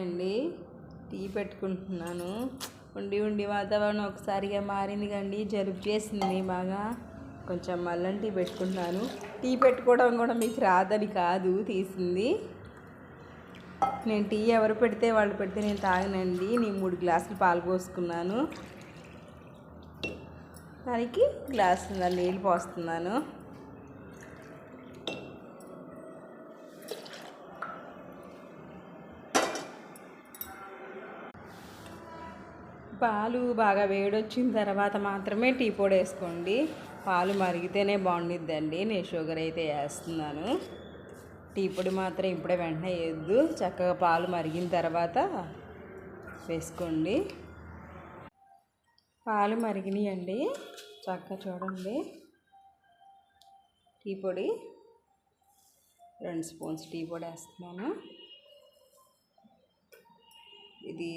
అండి టీ పెట్టుకుంటున్నాను. ఉండి ఉండి వాతావరణం ఒకసారిగా మారింది కండి, జలుబు చేసింది బాగా. కొంచెం అల్లం టీ పెట్టుకుంటున్నాను. టీ పెట్టుకోవడం కూడా మీకు రాదని కాదు తీసింది. నేను టీ ఎవరు పెడితే వాళ్ళు పెడితే నేను తాగనండి. నేను 3 గ్లాసులు పాలు పోసుకున్నాను. దానికి గ్లాసు నీళ్ళు పోస్తున్నాను. పాలు బాగా వేడొచ్చిన తర్వాత మాత్రమే టీ పొడి వేసుకోండి. పాలు మరిగితేనే బాగుండిద్దండి. నేను షుగర్ అయితే వేస్తున్నాను. టీ పొడి మాత్రం ఇప్పుడే వెంటనే వేయద్దు. చక్కగా పాలు మరిగిన తర్వాత వేసుకోండి. పాలు మరిగినాయండి. చక్కగా చూడండి. టీ పొడి 2 స్పూన్స్ టీ పొడి వేస్తున్నాను. ఇది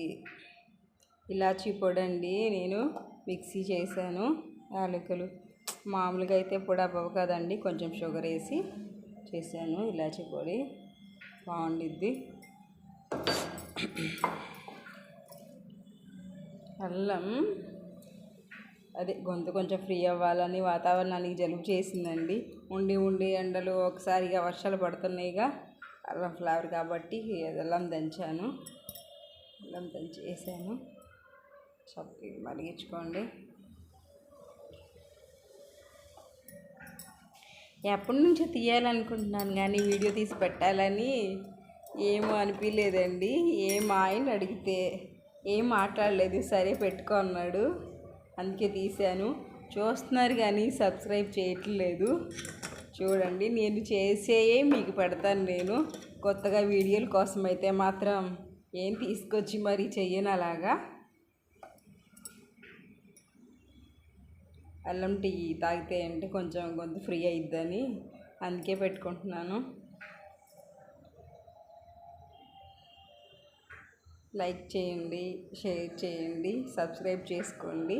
ఇలాచీ పొడి అండి. నేను మిక్సీ చేశాను. యాలకులు మామూలుగా అయితే పొడి అవ్వవు కదండి, కొంచెం షుగర్ వేసి చేశాను. ఇలాచీ పొడి బాగుండిద్ది. అల్లం అదే గొంతు కొంచెం ఫ్రీ అవ్వాలని వాతావరణానికి జలుబు చేసిందండి. ఉండి ఉండి ఎండలు ఒకసారిగా వర్షాలు పడుతున్నాయిగా, అల్లం ఫ్లేవర్ కాబట్టి అల్లం దంచాను. అల్లం దంచి వేసాను. చక్కగా మరిగించుకోండి. ఎప్పటి నుంచో తీయాలనుకుంటున్నాను కానీ వీడియో తీసి పెట్టాలని ఏమో అనిపించలేదండి. మా ఆయన అడిగితే ఏం మాట్లాడలేదు, సరే పెట్టుకో అన్నాడు, అందుకే తీశాను. చూస్తున్నారు కానీ సబ్స్క్రైబ్ చేయట్లేదు. చూడండి, నేను చేసేయే మీకు పెడతాను. నేను కొత్తగా వీడియోల కోసం అయితే మాత్రం ఏం తీసుకొచ్చి మరీ చెయ్యను. అలాగా అల్లం టీ తాగితే అంటే కొంచెం గొంతు ఫ్రీ అయిద్దని అందుకే పెట్టుకుంటున్నాను. లైక్ చేయండి, షేర్ చేయండి, సబ్స్క్రైబ్ చేసుకోండి.